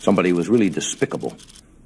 somebody who was really despicable,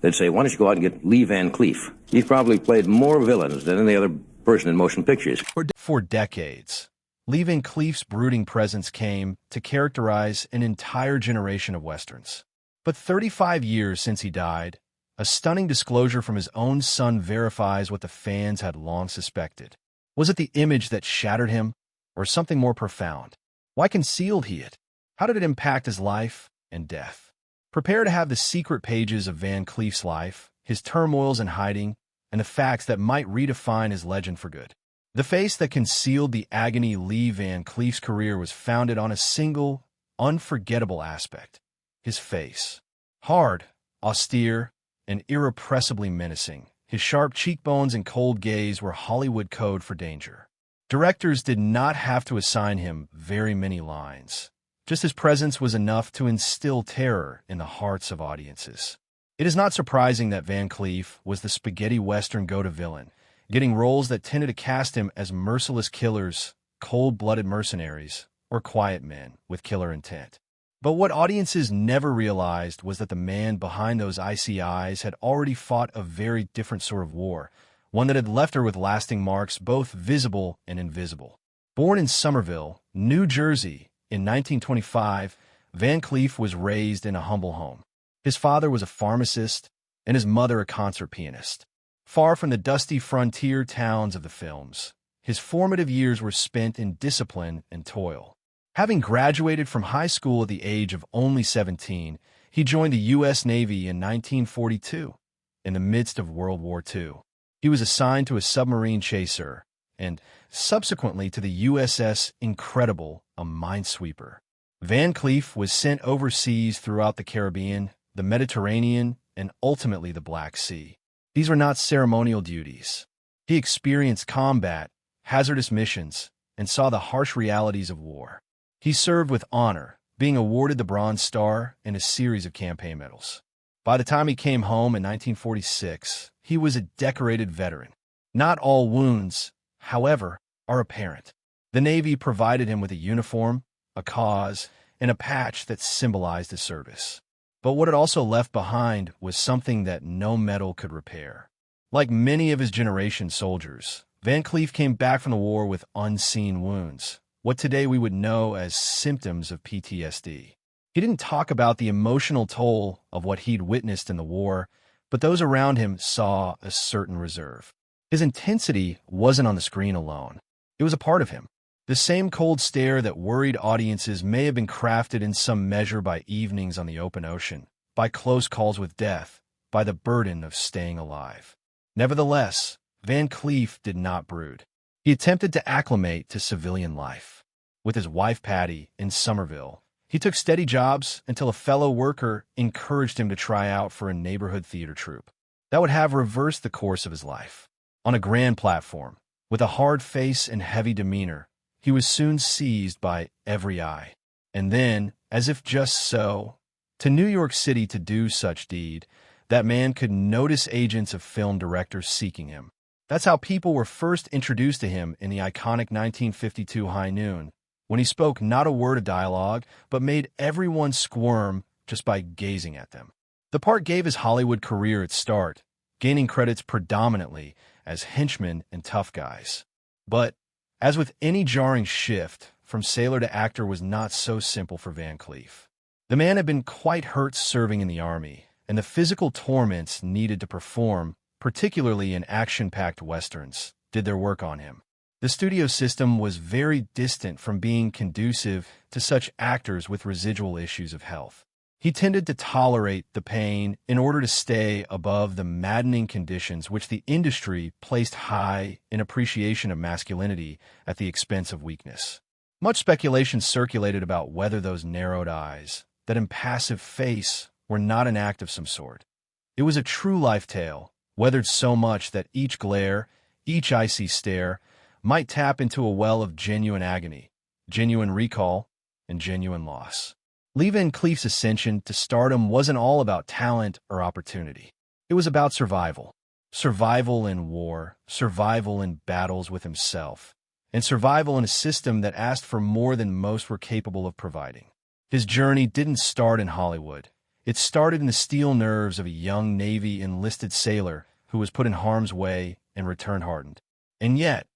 they'd say, why don't you go out and get Lee Van Cleef? He's probably played more villains than any other person in motion pictures. For decades, Lee Van Cleef's brooding presence came to characterize an entire generation of Westerns. But 35 years since he died, a stunning disclosure from his own son verifies what the fans had long suspected. Was it the image that shattered him, or something more profound? Why concealed he it? How did it impact his life and death? Prepare to have the secret pages of Van Cleef's life, his turmoils and hiding, and the facts that might redefine his legend for good. The face that concealed the agony Lee Van Cleef's career was founded on a single, unforgettable aspect: his face. Hard, austere, and irrepressibly menacing, his sharp cheekbones and cold gaze were Hollywood code for danger. Directors did not have to assign him very many lines. Just his presence was enough to instill terror in the hearts of audiences. It is not surprising that Van Cleef was the spaghetti western go-to villain, getting roles that tended to cast him as merciless killers, cold-blooded mercenaries, or quiet men with killer intent. But what audiences never realized was that the man behind those icy eyes had already fought a very different sort of war, one that had left her with lasting marks both visible and invisible. Born in Somerville, New Jersey, in 1925, Van Cleef was raised in a humble home. His father was a pharmacist and his mother a concert pianist. Far from the dusty frontier towns of the films, his formative years were spent in discipline and toil. Having graduated from high school at the age of only 17, he joined the U.S. Navy in 1942. In the midst of World War II, he was assigned to a submarine chaser and, subsequently, to the USS Incredible, a minesweeper. Van Cleef was sent overseas throughout the Caribbean, the Mediterranean, and ultimately the Black Sea. These were not ceremonial duties. He experienced combat, hazardous missions, and saw the harsh realities of war. He served with honor, being awarded the Bronze Star and a series of campaign medals. By the time he came home in 1946, he was a decorated veteran. Not all wounds, however, are apparent. The Navy provided him with a uniform, a cause, and a patch that symbolized his service. But what it also left behind was something that no medal could repair. Like many of his generation's soldiers, Van Cleef came back from the war with unseen wounds, what today we would know as symptoms of PTSD. He didn't talk about the emotional toll of what he'd witnessed in the war, but those around him saw a certain reserve. His intensity wasn't on the screen alone. It was a part of him. The same cold stare that worried audiences may have been crafted in some measure by evenings on the open ocean, by close calls with death, by the burden of staying alive. Nevertheless, Van Cleef did not brood. He attempted to acclimate to civilian life. With his wife Patty in Somerville, he took steady jobs until a fellow worker encouraged him to try out for a neighborhood theater troupe. That would have reversed the course of his life. On a grand platform, with a hard face and heavy demeanor, he was soon seized by every eye. And then, as if just so, to New York City to do such deed, that man could notice agents of film directors seeking him. That's how people were first introduced to him in the iconic 1952 High Noon, when he spoke not a word of dialogue, but made everyone squirm just by gazing at them. The part gave his Hollywood career its start, gaining credits predominantly as henchmen and tough guys. But, as with any jarring shift, from sailor to actor was not so simple for Van Cleef. The man had been quite hurt serving in the Army, and the physical torments needed to perform, particularly in action-packed westerns, did their work on him. The studio system was very distant from being conducive to such actors with residual issues of health. He tended to tolerate the pain in order to stay above the maddening conditions which the industry placed high in appreciation of masculinity at the expense of weakness. Much speculation circulated about whether those narrowed eyes, that impassive face, were not an act of some sort. It was a true life tale, weathered so much that each glare, each icy stare, might tap into a well of genuine agony, genuine recall, and genuine loss. Lee Van Cleef's ascension to stardom wasn't all about talent or opportunity. It was about survival. Survival in war, survival in battles with himself, and survival in a system that asked for more than most were capable of providing. His journey didn't start in Hollywood. It started in the steel nerves of a young Navy enlisted sailor who was put in harm's way and returned hardened. And yet,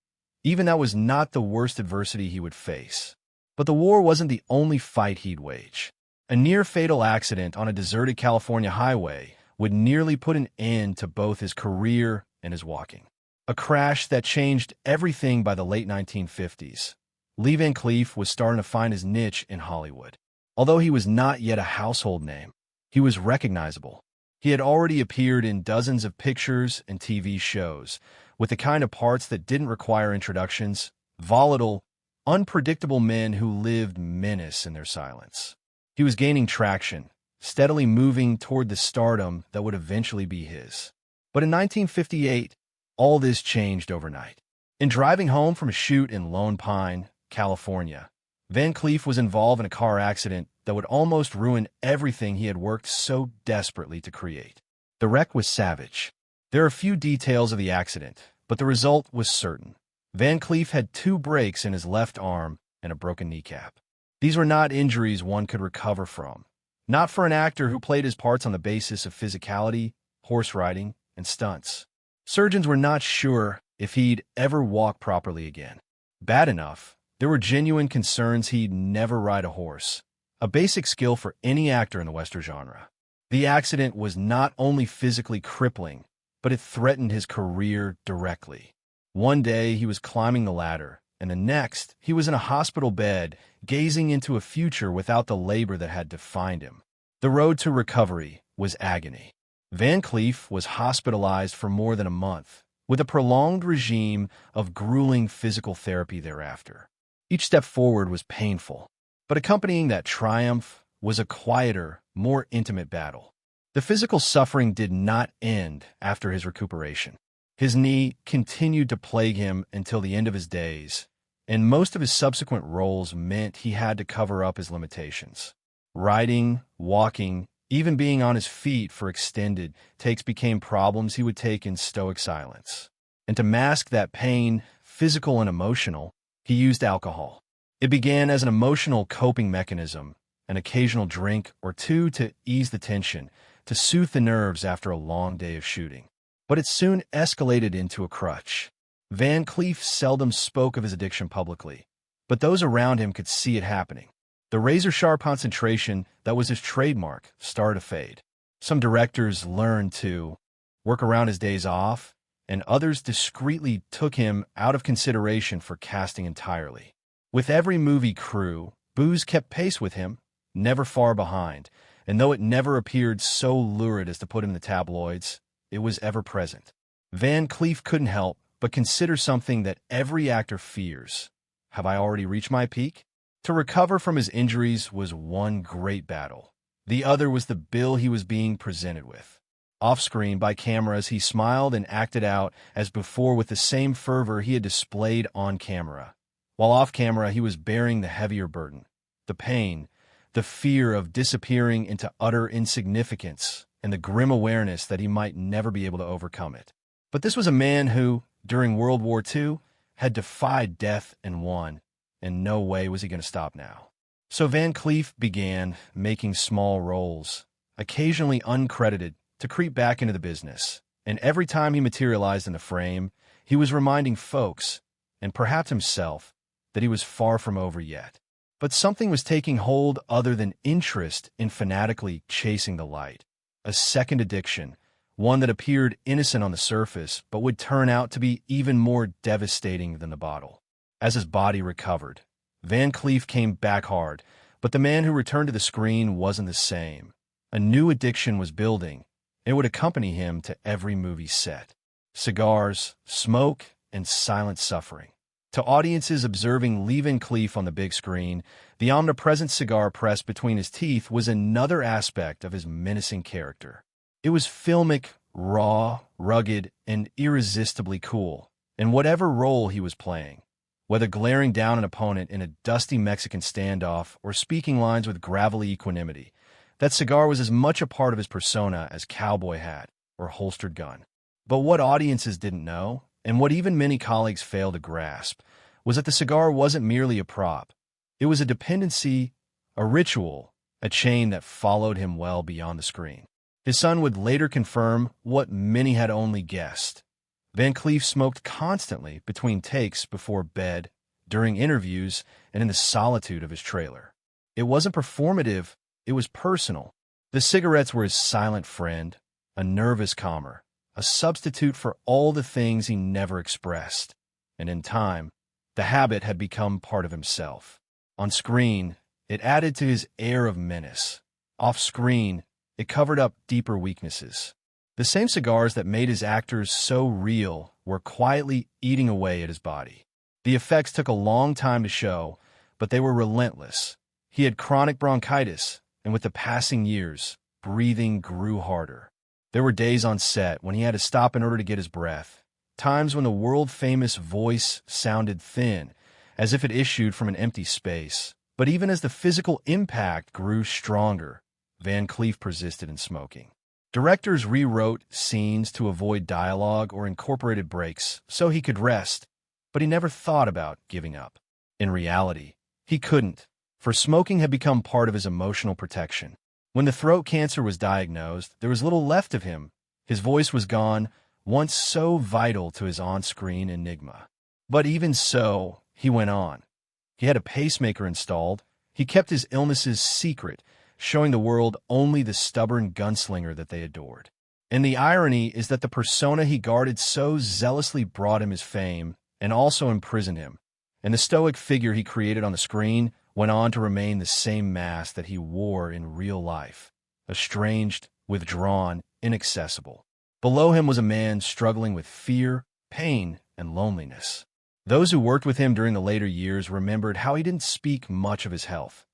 even that was not the worst adversity he would face. But the war wasn't the only fight he'd wage. A near-fatal accident on a deserted California highway would nearly put an end to both his career and his walking. A crash that changed everything by the late 1950s. Lee Van Cleef was starting to find his niche in Hollywood. Although he was not yet a household name, he was recognizable. He had already appeared in dozens of pictures and TV shows, with the kind of parts that didn't require introductions, volatile, unpredictable men who lived menace in their silence. He was gaining traction, steadily moving toward the stardom that would eventually be his. But in 1958, all this changed overnight. In driving home from a shoot in Lone Pine, California, Van Cleef was involved in a car accident that would almost ruin everything he had worked so desperately to create. The wreck was savage. There are few details of the accident, but the result was certain. Van Cleef had 2 breaks in his left arm and a broken kneecap. These were not injuries one could recover from. Not for an actor who played his parts on the basis of physicality, horse riding, and stunts. Surgeons were not sure if he'd ever walk properly again. Bad enough, there were genuine concerns he'd never ride a horse, a basic skill for any actor in the Western genre. The accident was not only physically crippling, but it threatened his career directly. One day he was climbing the ladder, and the next he was in a hospital bed, gazing into a future without the labor that had defined him. The road to recovery was agony. Van Cleef was hospitalized for more than a month, with a prolonged regime of grueling physical therapy thereafter. Each step forward was painful, but accompanying that triumph was a quieter, more intimate battle. The physical suffering did not end after his recuperation. His knee continued to plague him until the end of his days, and most of his subsequent roles meant he had to cover up his limitations. Riding, walking, even being on his feet for extended takes became problems he would take in stoic silence. And to mask that pain, physical and emotional, he used alcohol. It began as an emotional coping mechanism, an occasional drink or two to ease the tension, to soothe the nerves after a long day of shooting. But it soon escalated into a crutch. Van Cleef seldom spoke of his addiction publicly, but those around him could see it happening. The razor-sharp concentration that was his trademark started to fade. Some directors learned to work around his days off, and others discreetly took him out of consideration for casting entirely. With every movie crew, booze kept pace with him, never far behind, and though it never appeared so lurid as to put him in the tabloids, it was ever present. Van Cleef couldn't help but consider something that every actor fears. Have I already reached my peak? To recover from his injuries was one great battle. The other was the bill he was being presented with. Off-screen, by cameras, he smiled and acted out as before with the same fervor he had displayed on camera. While off-camera, he was bearing the heavier burden, the pain, the fear of disappearing into utter insignificance, and the grim awareness that he might never be able to overcome it. But this was a man who, during World War II, had defied death and won, and no way was he going to stop now. So Van Cleef began making small roles, occasionally uncredited, to creep back into the business. And every time he materialized in the frame, he was reminding folks, and perhaps himself, that he was far from over yet. But something was taking hold other than interest in fanatically chasing the light. A second addiction, one that appeared innocent on the surface, but would turn out to be even more devastating than the bottle. As his body recovered, Van Cleef came back hard, but the man who returned to the screen wasn't the same. A new addiction was building, and it would accompany him to every movie set. Cigars, smoke, and silent suffering. To audiences observing Lee Van Cleef on the big screen, the omnipresent cigar pressed between his teeth was another aspect of his menacing character. It was filmic, raw, rugged, and irresistibly cool, in whatever role he was playing. Whether glaring down an opponent in a dusty Mexican standoff or speaking lines with gravelly equanimity, that cigar was as much a part of his persona as cowboy hat or holstered gun. But what audiences didn't know, and what even many colleagues failed to grasp, was that the cigar wasn't merely a prop. It was a dependency, a ritual, a chain that followed him well beyond the screen. His son would later confirm what many had only guessed. Van Cleef smoked constantly between takes, before bed, during interviews, and in the solitude of his trailer. It wasn't performative, it was personal. The cigarettes were his silent friend, a nervous calmer, a substitute for all the things he never expressed. And in time, the habit had become part of himself. On screen, it added to his air of menace. Off screen, it covered up deeper weaknesses. The same cigars that made his actors so real were quietly eating away at his body. The effects took a long time to show, but they were relentless. He had chronic bronchitis, and with the passing years, breathing grew harder. There were days on set when he had to stop in order to get his breath, times when the world-famous voice sounded thin, as if it issued from an empty space. But even as the physical impact grew stronger, Van Cleef persisted in smoking. Directors rewrote scenes to avoid dialogue or incorporated breaks so he could rest, but he never thought about giving up. In reality, he couldn't, for smoking had become part of his emotional protection. When the throat cancer was diagnosed, there was little left of him. His voice was gone, once so vital to his on-screen enigma. But even so, he went on. He had a pacemaker installed. He kept his illnesses secret, showing the world only the stubborn gunslinger that they adored. And the irony is that the persona he guarded so zealously brought him his fame and also imprisoned him. And the stoic figure he created on the screen went on to remain the same mask that he wore in real life, estranged, withdrawn, inaccessible. Below him was a man struggling with fear, pain, and loneliness. Those who worked with him during the later years remembered how he didn't speak much of his health.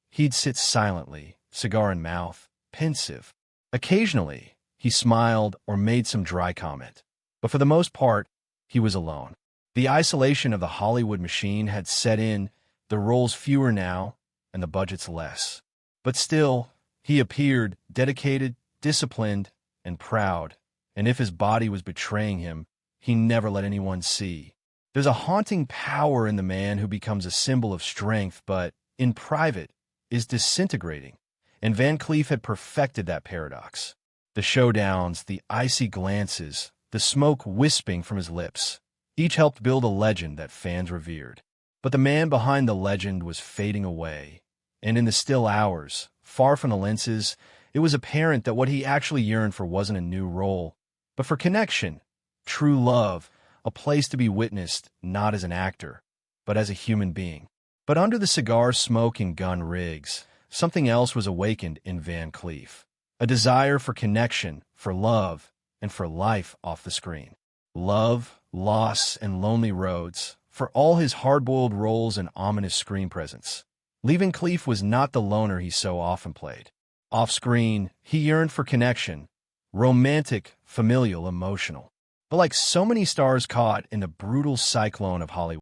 He'd sit silently, cigar in mouth, pensive. Occasionally, he smiled or made some dry comment. But for the most part, he was alone. The isolation of the Hollywood machine had set in, the roles fewer now, and the budgets less. But still, he appeared dedicated, disciplined, and proud. And if his body was betraying him, he never let anyone see. There's a haunting power in the man who becomes a symbol of strength, but, in private, is disintegrating. And Van Cleef had perfected that paradox. The showdowns, the icy glances, the smoke wisping from his lips, each helped build a legend that fans revered. But the man behind the legend was fading away. And in the still hours, far from the lenses, it was apparent that what he actually yearned for wasn't a new role, but for connection, true love, a place to be witnessed not as an actor, but as a human being. But under the cigar smoke and gun rigs, something else was awakened in Van Cleef. A desire for connection, for love, and for life off the screen. Love, loss, and lonely roads, for all his hard-boiled roles and ominous screen presence. Lee Van Cleef was not the loner he so often played. Off-screen, he yearned for connection, romantic, familial, emotional. But like so many stars caught in the brutal cyclone of Hollywood,